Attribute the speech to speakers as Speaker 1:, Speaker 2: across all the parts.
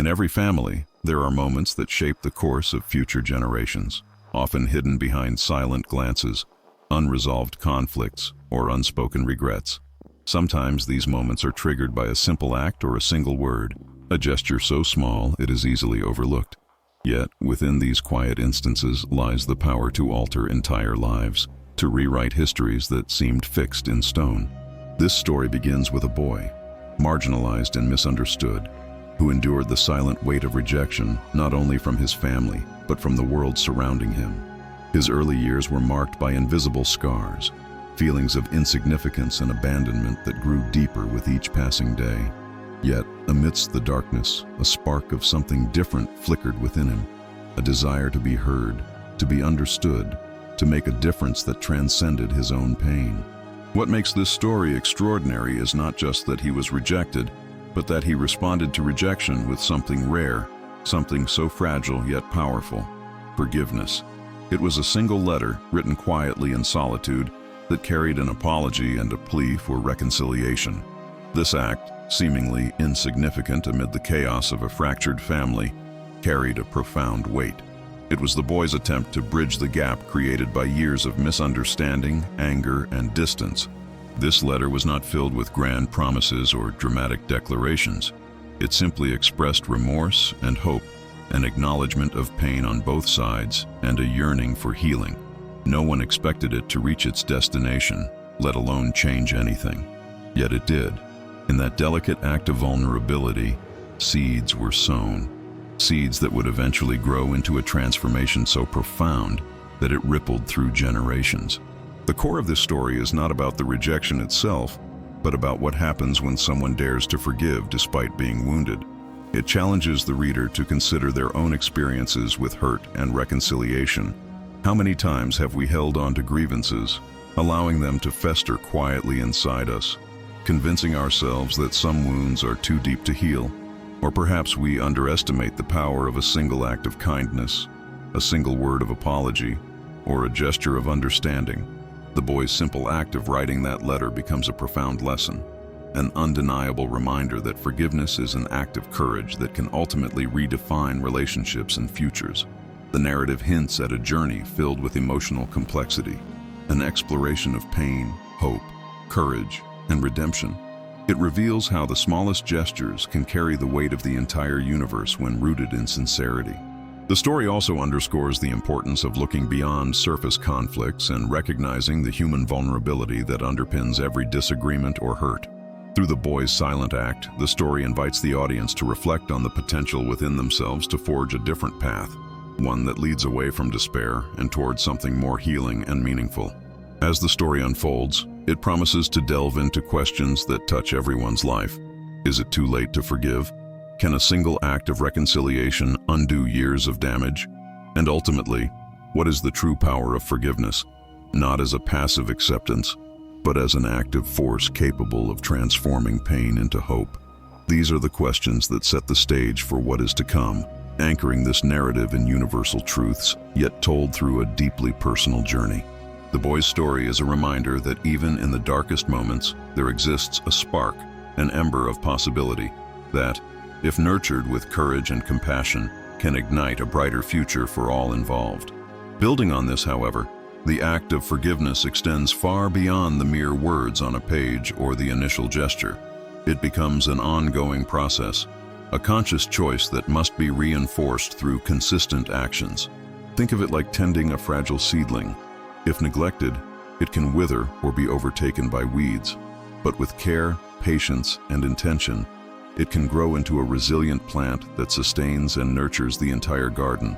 Speaker 1: In every family, there are moments that shape the course of future generations, often hidden behind silent glances, unresolved conflicts, or unspoken regrets. Sometimes these moments are triggered by a simple act or a single word, a gesture so small it is easily overlooked. Yet, within these quiet instances lies the power to alter entire lives, to rewrite histories that seemed fixed in stone. This story begins with a boy, marginalized and misunderstood, who endured the silent weight of rejection not only from his family, but from the world surrounding him. His early years were marked by invisible scars, feelings of insignificance and abandonment that grew deeper with each passing day. Yet, amidst the darkness, a spark of something different flickered within him, a desire to be heard, to be understood, to make a difference that transcended his own pain. What makes this story extraordinary is not just that he was rejected, but that he responded to rejection with something rare, something so fragile yet powerful: forgiveness. It was a single letter, written quietly in solitude, that carried an apology and a plea for reconciliation. This act, seemingly insignificant amid the chaos of a fractured family, carried a profound weight. It was the boy's attempt to bridge the gap created by years of misunderstanding, anger, and distance. This letter was not filled with grand promises or dramatic declarations. It simply expressed remorse and hope, an acknowledgement of pain on both sides, and a yearning for healing. No one expected it to reach its destination, let alone change anything. Yet it did. In that delicate act of vulnerability, seeds were sown. Seeds that would eventually grow into a transformation so profound that it rippled through generations. The core of this story is not about the rejection itself, but about what happens when someone dares to forgive despite being wounded. It challenges the reader to consider their own experiences with hurt and reconciliation. How many times have we held on to grievances, allowing them to fester quietly inside us, convincing ourselves that some wounds are too deep to heal? Or perhaps we underestimate the power of a single act of kindness, a single word of apology, or a gesture of understanding. The boy's simple act of writing that letter becomes a profound lesson, an undeniable reminder that forgiveness is an act of courage that can ultimately redefine relationships and futures. The narrative hints at a journey filled with emotional complexity, an exploration of pain, hope, courage, and redemption. It reveals how the smallest gestures can carry the weight of the entire universe when rooted in sincerity. The story also underscores the importance of looking beyond surface conflicts and recognizing the human vulnerability that underpins every disagreement or hurt. Through the boy's silent act, the story invites the audience to reflect on the potential within themselves to forge a different path, one that leads away from despair and towards something more healing and meaningful. As the story unfolds, it promises to delve into questions that touch everyone's life. Is it too late to forgive? Can a single act of reconciliation undo years of damage? And ultimately, what is the true power of forgiveness? Not as a passive acceptance, but as an active force capable of transforming pain into hope. These are the questions that set the stage for what is to come, anchoring this narrative in universal truths, yet told through a deeply personal journey. The boy's story is a reminder that even in the darkest moments, there exists a spark, an ember of possibility, that, if nurtured with courage and compassion, can ignite a brighter future for all involved. Building on this, however, the act of forgiveness extends far beyond the mere words on a page or the initial gesture. It becomes an ongoing process, a conscious choice that must be reinforced through consistent actions. Think of it like tending a fragile seedling. If neglected, it can wither or be overtaken by weeds. But with care, patience, and intention, it can grow into a resilient plant that sustains and nurtures the entire garden.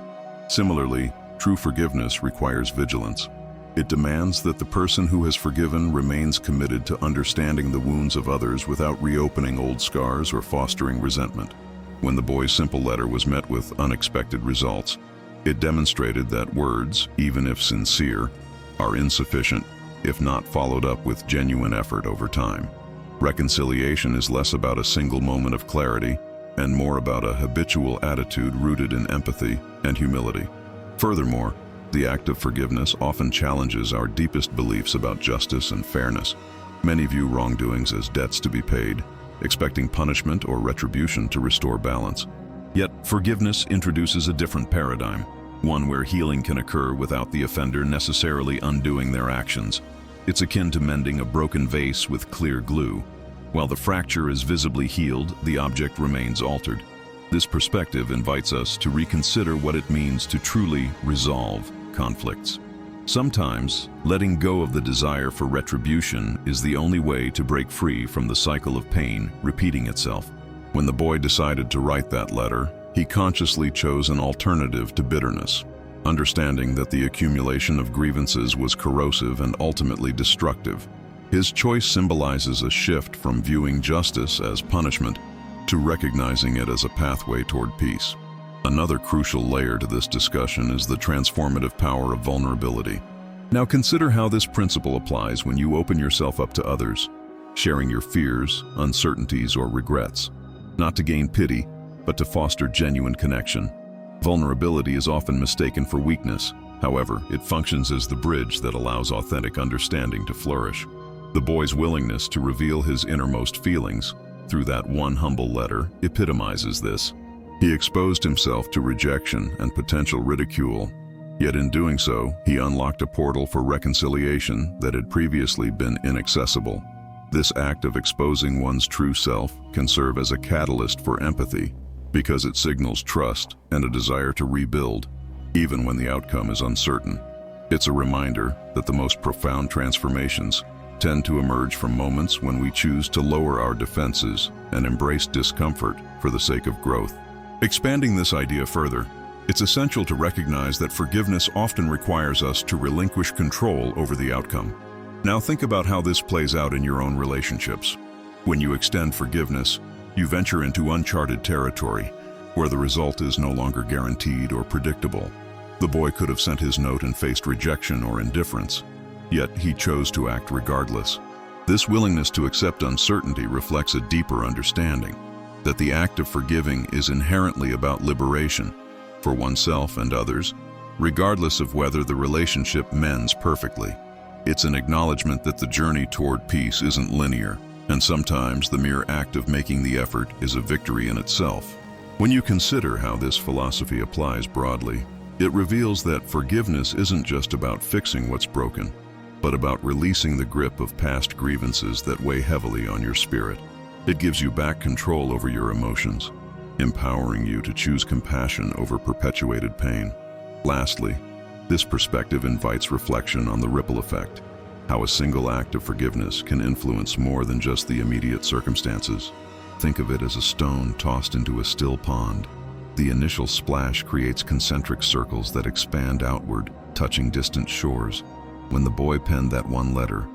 Speaker 1: Similarly, true forgiveness requires vigilance. It demands that the person who has forgiven remains committed to understanding the wounds of others without reopening old scars or fostering resentment. When the boy's simple letter was met with unexpected results, it demonstrated that words, even if sincere, are insufficient if not followed up with genuine effort over time. Reconciliation is less about a single moment of clarity and more about a habitual attitude rooted in empathy and humility. Furthermore, the act of forgiveness often challenges our deepest beliefs about justice and fairness. Many view wrongdoings as debts to be paid, expecting punishment or retribution to restore balance. Yet, forgiveness introduces a different paradigm, one where healing can occur without the offender necessarily undoing their actions. It's akin to mending a broken vase with clear glue. While the fracture is visibly healed, the object remains altered. This perspective invites us to reconsider what it means to truly resolve conflicts. Sometimes, letting go of the desire for retribution is the only way to break free from the cycle of pain repeating itself. When the boy decided to write that letter, he consciously chose an alternative to bitterness, understanding that the accumulation of grievances was corrosive and ultimately destructive. His choice symbolizes a shift from viewing justice as punishment to recognizing it as a pathway toward peace. Another crucial layer to this discussion is the transformative power of vulnerability. Now consider how this principle applies when you open yourself up to others, sharing your fears, uncertainties, or regrets, not to gain pity, but to foster genuine connection. Vulnerability is often mistaken for weakness. However, it functions as the bridge that allows authentic understanding to flourish. The boy's willingness to reveal his innermost feelings through that one humble letter epitomizes this. He exposed himself to rejection and potential ridicule, yet in doing so, he unlocked a portal for reconciliation that had previously been inaccessible. This act of exposing one's true self can serve as a catalyst for empathy, because it signals trust and a desire to rebuild, even when the outcome is uncertain. It's a reminder that the most profound transformations tend to emerge from moments when we choose to lower our defenses and embrace discomfort for the sake of growth. Expanding this idea further, it's essential to recognize that forgiveness often requires us to relinquish control over the outcome. Now think about how this plays out in your own relationships. When you extend forgiveness, you venture into uncharted territory, where the result is no longer guaranteed or predictable. The boy could have sent his note and faced rejection or indifference, yet he chose to act regardless. This willingness to accept uncertainty reflects a deeper understanding that the act of forgiving is inherently about liberation for oneself and others, regardless of whether the relationship mends perfectly. It's an acknowledgement that the journey toward peace isn't linear, and sometimes the mere act of making the effort is a victory in itself. When you consider how this philosophy applies broadly, it reveals that forgiveness isn't just about fixing what's broken, but about releasing the grip of past grievances that weigh heavily on your spirit. It gives you back control over your emotions, empowering you to choose compassion over perpetuated pain. Lastly, this perspective invites reflection on the ripple effect, how a single act of forgiveness can influence more than just the immediate circumstances. Think of it as a stone tossed into a still pond. The initial splash creates concentric circles that expand outward, touching distant shores. When the boy penned that one letter,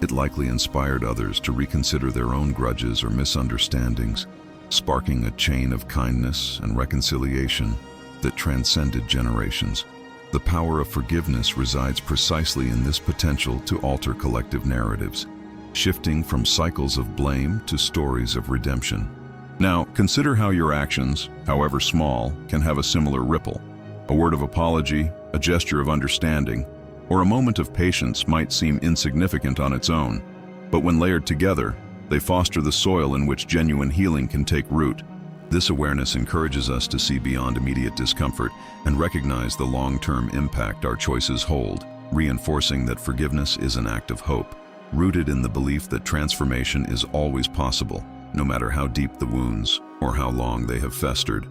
Speaker 1: it likely inspired others to reconsider their own grudges or misunderstandings, sparking a chain of kindness and reconciliation that transcended generations. The power of forgiveness resides precisely in this potential to alter collective narratives, shifting from cycles of blame to stories of redemption. Now, consider how your actions, however small, can have a similar ripple. A word of apology, a gesture of understanding, or a moment of patience might seem insignificant on its own, but when layered together, they foster the soil in which genuine healing can take root. This awareness encourages us to see beyond immediate discomfort and recognize the long-term impact our choices hold, reinforcing that forgiveness is an act of hope, rooted in the belief that transformation is always possible, no matter how deep the wounds or how long they have festered.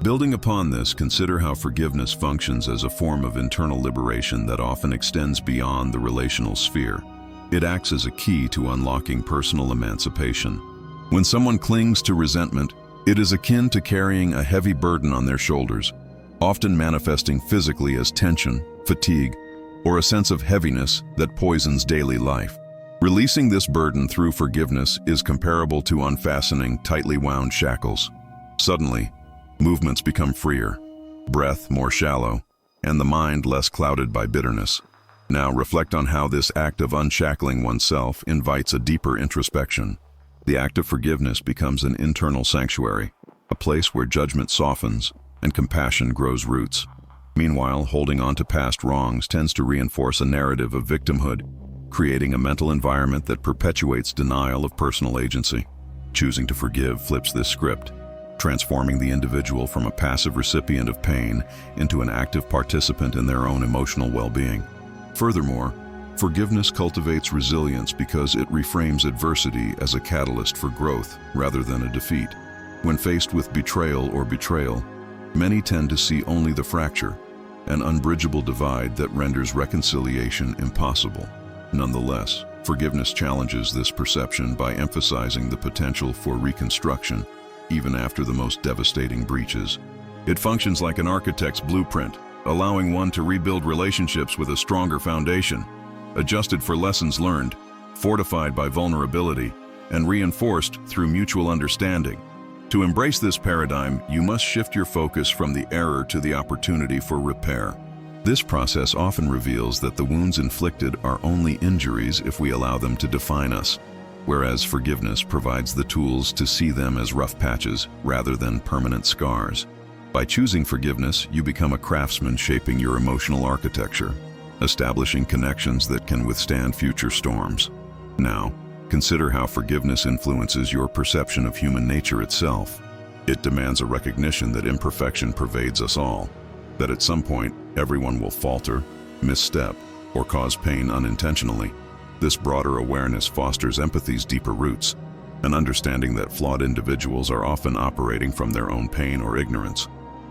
Speaker 1: Building upon this, consider how forgiveness functions as a form of internal liberation that often extends beyond the relational sphere. It acts as a key to unlocking personal emancipation. When someone clings to resentment, it is akin to carrying a heavy burden on their shoulders, often manifesting physically as tension, fatigue, or a sense of heaviness that poisons daily life. Releasing this burden through forgiveness is comparable to unfastening tightly wound shackles. Suddenly, movements become freer, breath more shallow, and the mind less clouded by bitterness. Now reflect on how this act of unshackling oneself invites a deeper introspection. The act of forgiveness becomes an internal sanctuary, a place where judgment softens and compassion grows roots. Meanwhile, holding on to past wrongs tends to reinforce a narrative of victimhood, creating a mental environment that perpetuates denial of personal agency. Choosing to forgive flips this script. transforming the individual from a passive recipient of pain into an active participant in their own emotional well-being. Furthermore, forgiveness cultivates resilience because it reframes adversity as a catalyst for growth rather than a defeat. When faced with betrayal, many tend to see only the fracture, an unbridgeable divide that renders reconciliation impossible. Nonetheless, forgiveness challenges this perception by emphasizing the potential for reconstruction, even after the most devastating breaches. It functions like an architect's blueprint, allowing one to rebuild relationships with a stronger foundation, adjusted for lessons learned, fortified by vulnerability, and reinforced through mutual understanding. To embrace this paradigm, you must shift your focus from the error to the opportunity for repair. This process often reveals that the wounds inflicted are only injuries if we allow them to define us, whereas forgiveness provides the tools to see them as rough patches rather than permanent scars. By choosing forgiveness, you become a craftsman shaping your emotional architecture, establishing connections that can withstand future storms. Now, consider how forgiveness influences your perception of human nature itself. It demands a recognition that imperfection pervades us all, that at some point, everyone will falter, misstep, or cause pain unintentionally. This broader awareness fosters empathy's deeper roots, an understanding that flawed individuals are often operating from their own pain or ignorance.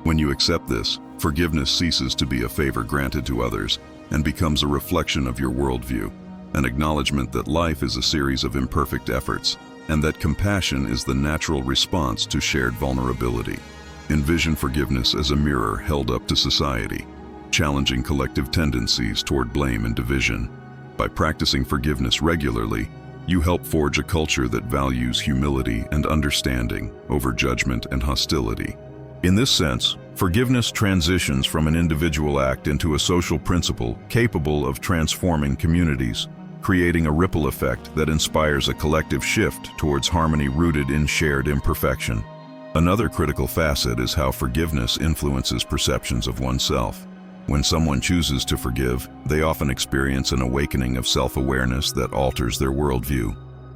Speaker 1: When you accept this, forgiveness ceases to be a favor granted to others and becomes a reflection of your worldview, an acknowledgement that life is a series of imperfect efforts, and that compassion is the natural response to shared vulnerability. Envision forgiveness as a mirror held up to society, challenging collective tendencies toward blame and division. By practicing forgiveness regularly, you help forge a culture that values humility and understanding over judgment and hostility. In this sense, forgiveness transitions from an individual act into a social principle capable of transforming communities, creating a ripple effect that inspires a collective shift towards harmony rooted in shared imperfection. Another critical facet is how forgiveness influences perceptions of oneself. When someone chooses to forgive, they often experience an awakening of self-awareness that alters their worldview.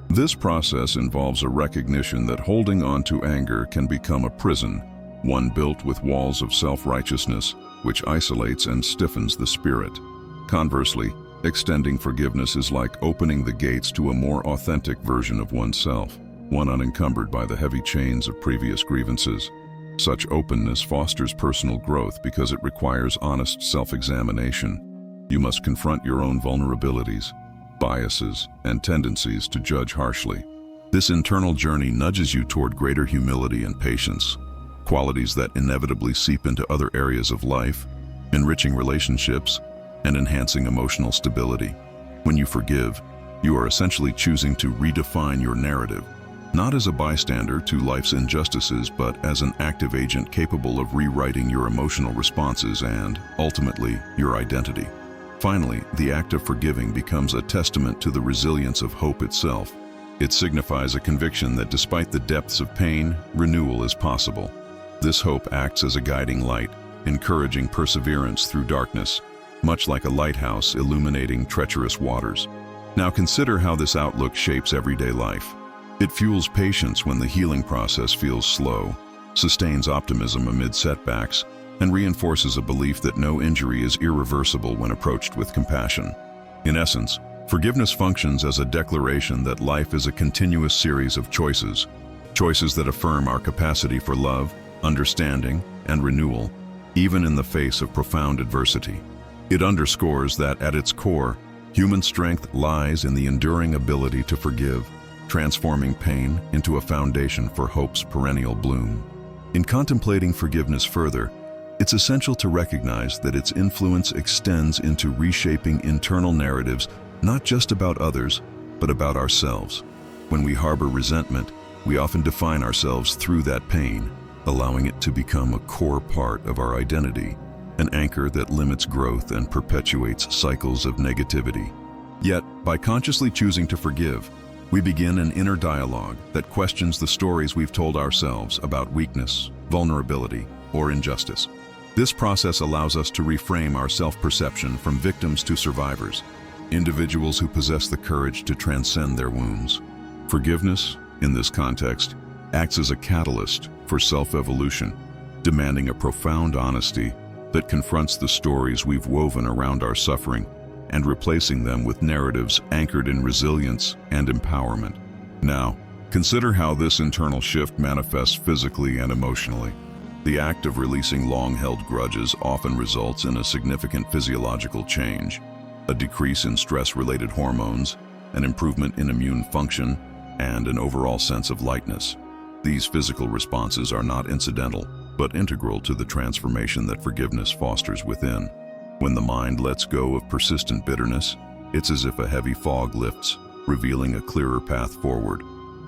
Speaker 1: This process involves a recognition that holding on to anger can become a prison, one built with walls of self-righteousness, which isolates and stiffens the spirit. Conversely, extending forgiveness is like opening the gates to a more authentic version of oneself, one unencumbered by the heavy chains of previous grievances. Such openness fosters personal growth because it requires honest self-examination. You must confront your own vulnerabilities, biases, and tendencies to judge harshly. This internal journey nudges you toward greater humility and patience, qualities that inevitably seep into other areas of life, enriching relationships and enhancing emotional stability. When you forgive, you are essentially choosing to redefine your narrative, not as a bystander to life's injustices, but as an active agent capable of rewriting your emotional responses and, ultimately, your identity. Finally, the act of forgiving becomes a testament to the resilience of hope itself. It signifies a conviction that despite the depths of pain, renewal is possible. This hope acts as a guiding light, encouraging perseverance through darkness, much like a lighthouse illuminating treacherous waters. Now consider how this outlook shapes everyday life. It fuels patience when the healing process feels slow, sustains optimism amid setbacks, and reinforces a belief that no injury is irreversible when approached with compassion. In essence, forgiveness functions as a declaration that life is a continuous series of choices that affirm our capacity for love, understanding, and renewal, even in the face of profound adversity. It underscores that, at its core, human strength lies in the enduring ability to forgive, transforming pain into a foundation for hope's perennial bloom. In contemplating forgiveness further, it's essential to recognize that its influence extends into reshaping internal narratives, not just about others, but about ourselves. When we harbor resentment, we often define ourselves through that pain, allowing it to become a core part of our identity, an anchor that limits growth and perpetuates cycles of negativity. Yet, by consciously choosing to forgive, we begin an inner dialogue that questions the stories we've told ourselves about weakness, vulnerability, or injustice. This process allows us to reframe our self-perception from victims to survivors, individuals who possess the courage to transcend their wounds. Forgiveness, in this context, acts as a catalyst for self-evolution, demanding a profound honesty that confronts the stories we've woven around our suffering and replacing them with narratives anchored in resilience and empowerment. Now, consider how this internal shift manifests physically and emotionally. The act of releasing long-held grudges often results in a significant physiological change, a decrease in stress-related hormones, an improvement in immune function, and an overall sense of lightness. These physical responses are not incidental, but integral to the transformation that forgiveness fosters within. When the mind lets go of persistent bitterness, it's as if a heavy fog lifts, revealing a clearer path forward,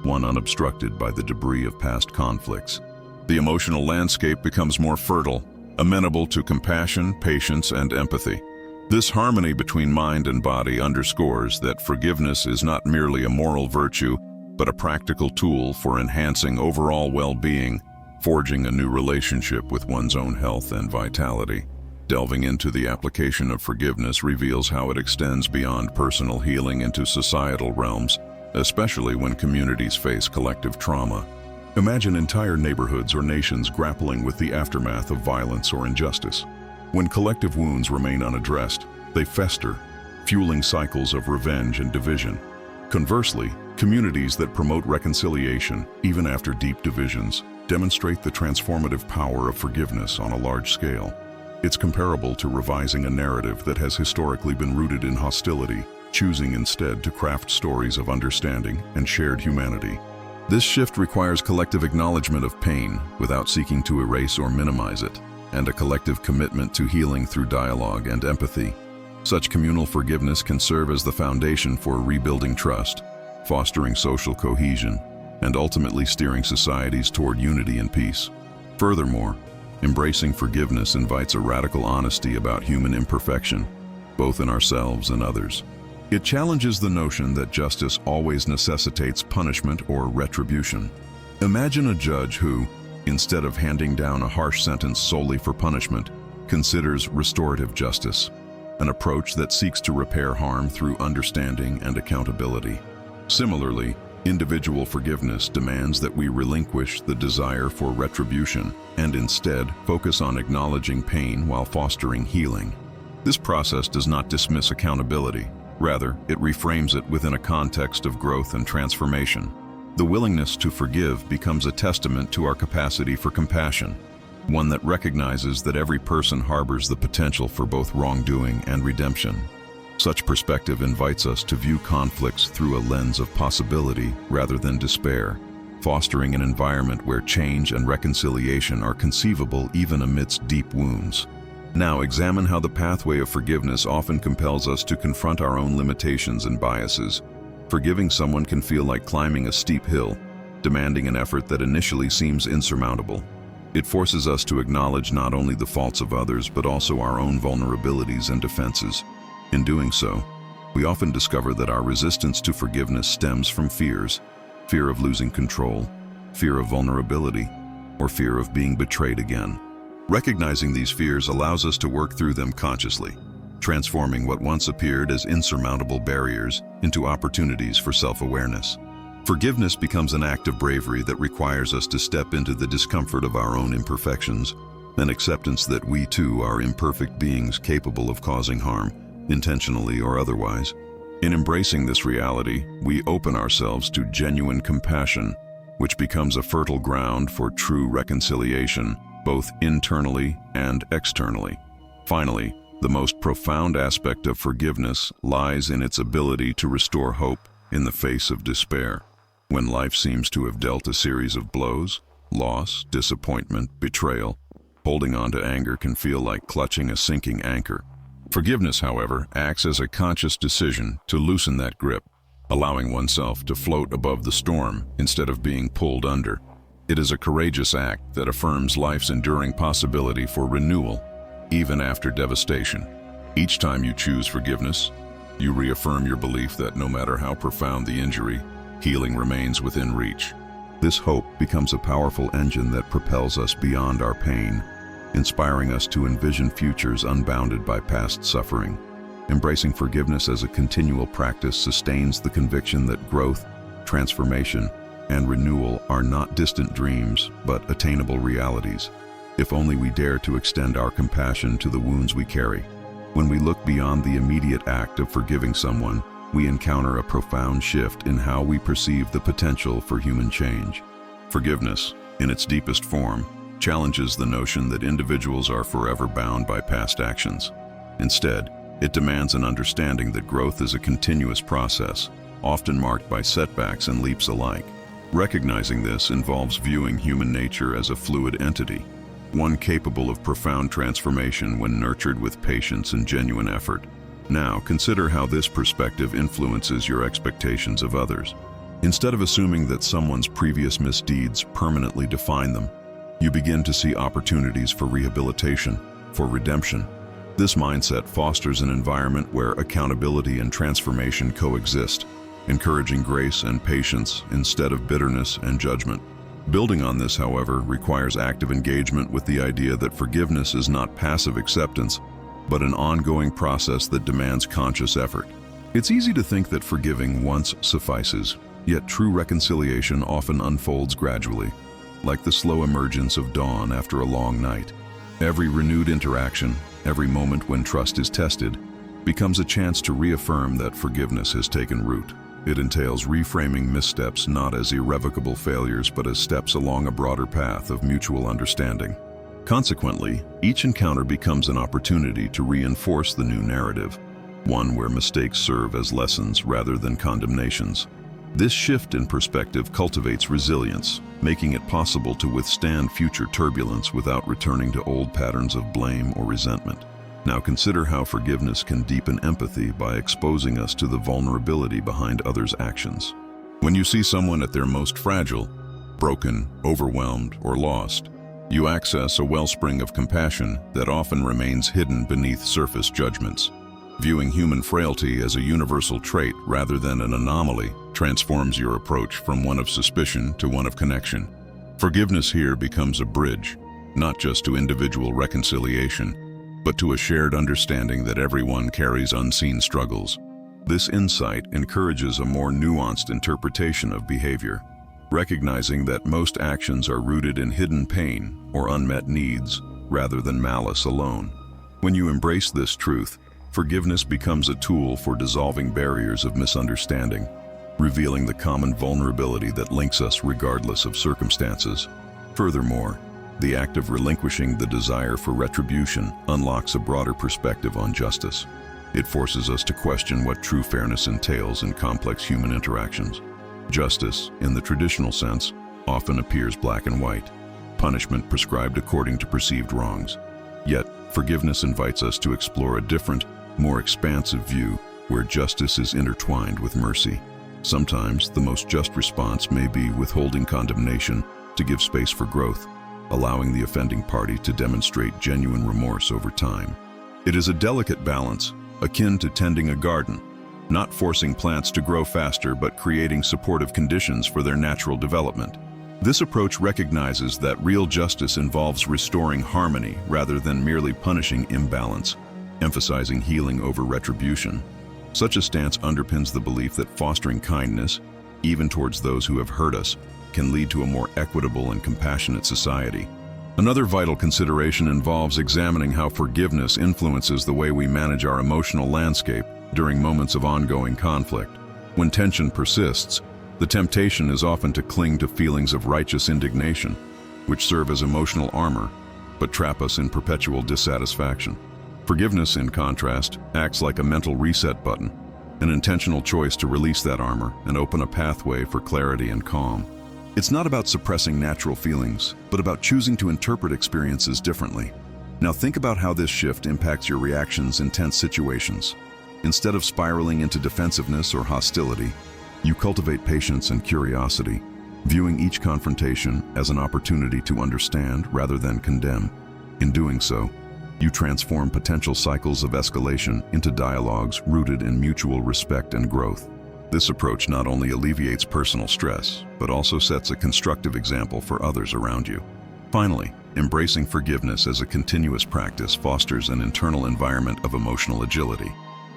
Speaker 1: one unobstructed by the debris of past conflicts. The emotional landscape becomes more fertile, amenable to compassion, patience, and empathy. This harmony between mind and body underscores that forgiveness is not merely a moral virtue, but a practical tool for enhancing overall well-being, forging a new relationship with one's own health and vitality. Delving into the application of forgiveness reveals how it extends beyond personal healing into societal realms, especially when communities face collective trauma. Imagine entire neighborhoods or nations grappling with the aftermath of violence or injustice. When collective wounds remain unaddressed, they fester, fueling cycles of revenge and division. Conversely, communities that promote reconciliation, even after deep divisions, demonstrate the transformative power of forgiveness on a large scale. It's comparable to revising a narrative that has historically been rooted in hostility, choosing instead to craft stories of understanding and shared humanity. This shift requires collective acknowledgement of pain without seeking to erase or minimize it, and a collective commitment to healing through dialogue and empathy. Such communal forgiveness can serve as the foundation for rebuilding trust, fostering social cohesion, and ultimately steering societies toward unity and peace. Furthermore, embracing forgiveness invites a radical honesty about human imperfection, both in ourselves and others. It challenges the notion that justice always necessitates punishment or retribution. Imagine a judge who, instead of handing down a harsh sentence solely for punishment, considers restorative justice, an approach that seeks to repair harm through understanding and accountability. Similarly, individual forgiveness demands that we relinquish the desire for retribution and instead focus on acknowledging pain while fostering healing. This process does not dismiss accountability. Rather, it reframes it within a context of growth and transformation. The willingness to forgive becomes a testament to our capacity for compassion, one that recognizes that every person harbors the potential for both wrongdoing and redemption. Such perspective invites us to view conflicts through a lens of possibility rather than despair, fostering an environment where change and reconciliation are conceivable even amidst deep wounds. Now examine how the pathway of forgiveness often compels us to confront our own limitations and biases. Forgiving someone can feel like climbing a steep hill, demanding an effort that initially seems insurmountable. It forces us to acknowledge not only the faults of others, but also our own vulnerabilities and defenses. In doing so, we often discover that our resistance to forgiveness stems from fears: fear of losing control, fear of vulnerability, or fear of being betrayed again. Recognizing these fears allows us to work through them consciously, transforming what once appeared as insurmountable barriers into opportunities for self-awareness. Forgiveness becomes an act of bravery that requires us to step into the discomfort of our own imperfections, an acceptance that we too are imperfect beings capable of causing harm, intentionally or otherwise. In embracing this reality, we open ourselves to genuine compassion, which becomes a fertile ground for true reconciliation, both internally and externally. Finally, the most profound aspect of forgiveness lies in its ability to restore hope in the face of despair. When life seems to have dealt a series of blows, loss, disappointment, betrayal, holding on to anger can feel like clutching a sinking anchor. Forgiveness, however, acts as a conscious decision to loosen that grip, allowing oneself to float above the storm instead of being pulled under. It is a courageous act that affirms life's enduring possibility for renewal, even after devastation. Each time you choose forgiveness, you reaffirm your belief that no matter how profound the injury, healing remains within reach. This hope becomes a powerful engine that propels us beyond our pain, inspiring us to envision futures unbounded by past suffering. Embracing forgiveness as a continual practice sustains the conviction that growth, transformation, and renewal are not distant dreams, but attainable realities, if only we dare to extend our compassion to the wounds we carry. When we look beyond the immediate act of forgiving someone, we encounter a profound shift in how we perceive the potential for human change. Forgiveness, in its deepest form, challenges the notion that individuals are forever bound by past actions. Instead, it demands an understanding that growth is a continuous process, often marked by setbacks and leaps alike. Recognizing this involves viewing human nature as a fluid entity, one capable of profound transformation when nurtured with patience and genuine effort. Now, consider how this perspective influences your expectations of others. Instead of assuming that someone's previous misdeeds permanently define them, you begin to see opportunities for rehabilitation, for redemption. This mindset fosters an environment where accountability and transformation coexist, encouraging grace and patience instead of bitterness and judgment. Building on this, however, requires active engagement with the idea that forgiveness is not passive acceptance, but an ongoing process that demands conscious effort. It's easy to think that forgiving once suffices, yet true reconciliation often unfolds gradually, like the slow emergence of dawn after a long night. Every renewed interaction, every moment when trust is tested, becomes a chance to reaffirm that forgiveness has taken root. It entails reframing missteps not as irrevocable failures, but as steps along a broader path of mutual understanding. Consequently, each encounter becomes an opportunity to reinforce the new narrative, one where mistakes serve as lessons rather than condemnations. This shift in perspective cultivates resilience, making it possible to withstand future turbulence without returning to old patterns of blame or resentment. Now consider how forgiveness can deepen empathy by exposing us to the vulnerability behind others' actions. When you see someone at their most fragile, broken, overwhelmed, or lost, you access a wellspring of compassion that often remains hidden beneath surface judgments. Viewing human frailty as a universal trait rather than an anomaly transforms your approach from one of suspicion to one of connection. Forgiveness here becomes a bridge, not just to individual reconciliation, but to a shared understanding that everyone carries unseen struggles. This insight encourages a more nuanced interpretation of behavior, recognizing that most actions are rooted in hidden pain or unmet needs rather than malice alone. When you embrace this truth, forgiveness becomes a tool for dissolving barriers of misunderstanding, revealing the common vulnerability that links us regardless of circumstances. Furthermore, the act of relinquishing the desire for retribution unlocks a broader perspective on justice. It forces us to question what true fairness entails in complex human interactions. Justice, in the traditional sense, often appears black and white, punishment prescribed according to perceived wrongs. Yet, forgiveness invites us to explore a different, more expansive view where justice is intertwined with mercy. Sometimes, the most just response may be withholding condemnation to give space for growth, allowing the offending party to demonstrate genuine remorse over time. It is a delicate balance, akin to tending a garden, not forcing plants to grow faster but creating supportive conditions for their natural development. This approach recognizes that real justice involves restoring harmony rather than merely punishing imbalance, emphasizing healing over retribution. Such a stance underpins the belief that fostering kindness, even towards those who have hurt us, can lead to a more equitable and compassionate society. Another vital consideration involves examining how forgiveness influences the way we manage our emotional landscape during moments of ongoing conflict. When tension persists, the temptation is often to cling to feelings of righteous indignation, which serve as emotional armor, but trap us in perpetual dissatisfaction. Forgiveness, in contrast, acts like a mental reset button, an intentional choice to release that armor and open a pathway for clarity and calm. It's not about suppressing natural feelings, but about choosing to interpret experiences differently. Now think about how this shift impacts your reactions in tense situations. Instead of spiraling into defensiveness or hostility, you cultivate patience and curiosity, viewing each confrontation as an opportunity to understand rather than condemn. In doing so, you transform potential cycles of escalation into dialogues rooted in mutual respect and growth. This approach not only alleviates personal stress, but also sets a constructive example for others around you. Finally, embracing forgiveness as a continuous practice fosters an internal environment of emotional agility.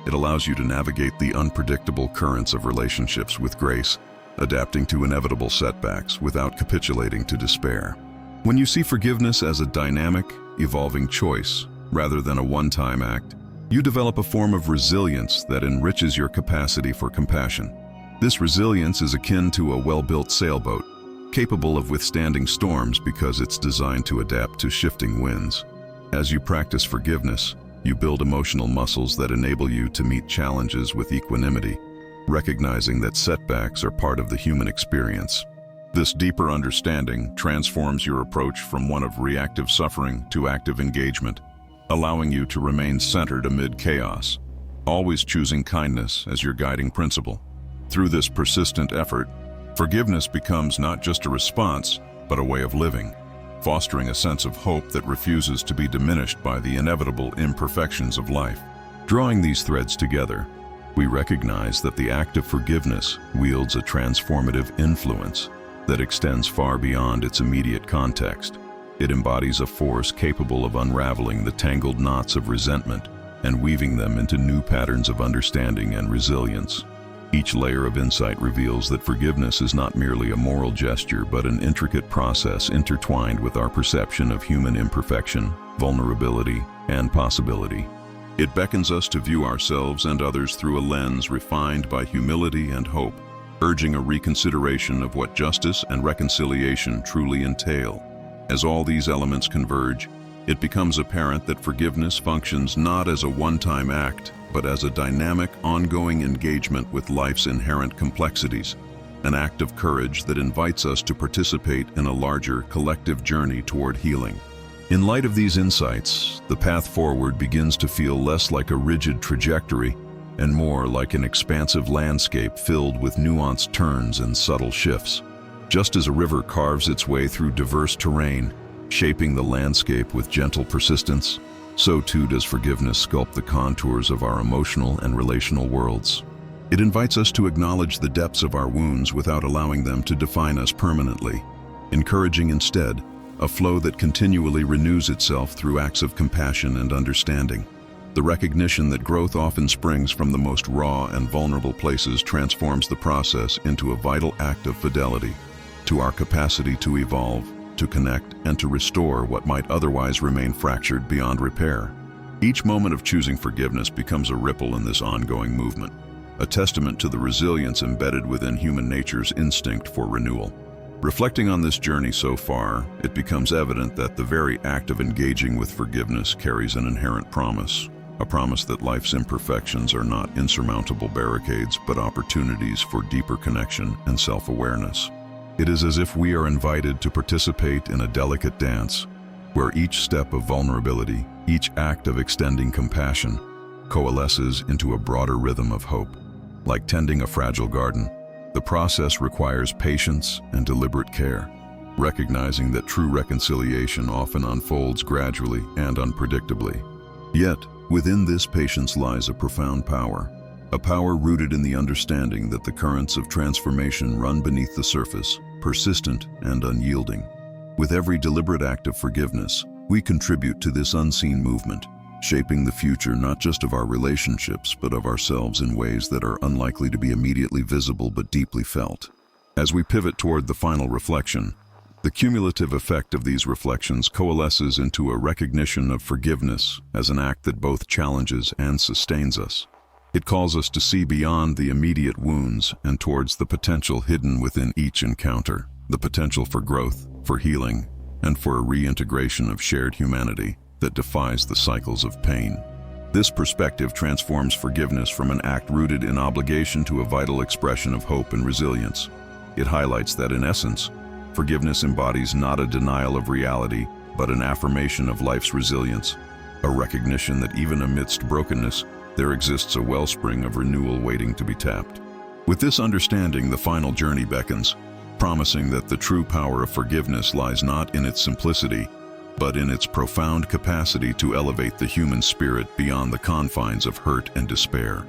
Speaker 1: It allows you to navigate the unpredictable currents of relationships with grace, adapting to inevitable setbacks without capitulating to despair. When you see forgiveness as a dynamic, evolving choice, rather than a one-time act, you develop a form of resilience that enriches your capacity for compassion. This resilience is akin to a well-built sailboat, capable of withstanding storms because it's designed to adapt to shifting winds. As you practice forgiveness, you build emotional muscles that enable you to meet challenges with equanimity, recognizing that setbacks are part of the human experience. This deeper understanding transforms your approach from one of reactive suffering to active engagement, allowing you to remain centered amid chaos, always choosing kindness as your guiding principle. Through this persistent effort, forgiveness becomes not just a response, but a way of living, fostering a sense of hope that refuses to be diminished by the inevitable imperfections of life. Drawing these threads together, we recognize that the act of forgiveness wields a transformative influence that extends far beyond its immediate context. It embodies a force capable of unraveling the tangled knots of resentment and weaving them into new patterns of understanding and resilience. Each layer of insight reveals that forgiveness is not merely a moral gesture, but an intricate process intertwined with our perception of human imperfection, vulnerability, and possibility. It beckons us to view ourselves and others through a lens refined by humility and hope, urging a reconsideration of what justice and reconciliation truly entail. As all these elements converge, it becomes apparent that forgiveness functions not as a one-time act, but as a dynamic, ongoing engagement with life's inherent complexities, an act of courage that invites us to participate in a larger, collective journey toward healing. In light of these insights, the path forward begins to feel less like a rigid trajectory and more like an expansive landscape filled with nuanced turns and subtle shifts. Just as a river carves its way through diverse terrain, shaping the landscape with gentle persistence, so too does forgiveness sculpt the contours of our emotional and relational worlds. It invites us to acknowledge the depths of our wounds without allowing them to define us permanently, encouraging instead a flow that continually renews itself through acts of compassion and understanding. The recognition that growth often springs from the most raw and vulnerable places transforms the process into a vital act of fidelity to our capacity to evolve, to connect, and to restore what might otherwise remain fractured beyond repair. Each moment of choosing forgiveness becomes a ripple in this ongoing movement, a testament to the resilience embedded within human nature's instinct for renewal. Reflecting on this journey so far, it becomes evident that the very act of engaging with forgiveness carries an inherent promise, a promise that life's imperfections are not insurmountable barricades, but opportunities for deeper connection and self-awareness. It is as if we are invited to participate in a delicate dance, where each step of vulnerability, each act of extending compassion, coalesces into a broader rhythm of hope. Like tending a fragile garden, the process requires patience and deliberate care, recognizing that true reconciliation often unfolds gradually and unpredictably. Yet, within this patience lies a profound power, a power rooted in the understanding that the currents of transformation run beneath the surface, persistent and unyielding. With every deliberate act of forgiveness, we contribute to this unseen movement, shaping the future not just of our relationships, but of ourselves in ways that are unlikely to be immediately visible but deeply felt. As we pivot toward the final reflection, the cumulative effect of these reflections coalesces into a recognition of forgiveness as an act that both challenges and sustains us. It calls us to see beyond the immediate wounds and towards the potential hidden within each encounter, the potential for growth, for healing, and for a reintegration of shared humanity that defies the cycles of pain. This perspective transforms forgiveness from an act rooted in obligation to a vital expression of hope and resilience. It highlights that, in essence, forgiveness embodies not a denial of reality, but an affirmation of life's resilience, a recognition that even amidst brokenness, there exists a wellspring of renewal waiting to be tapped. With this understanding, the final journey beckons, promising that the true power of forgiveness lies not in its simplicity, but in its profound capacity to elevate the human spirit beyond the confines of hurt and despair.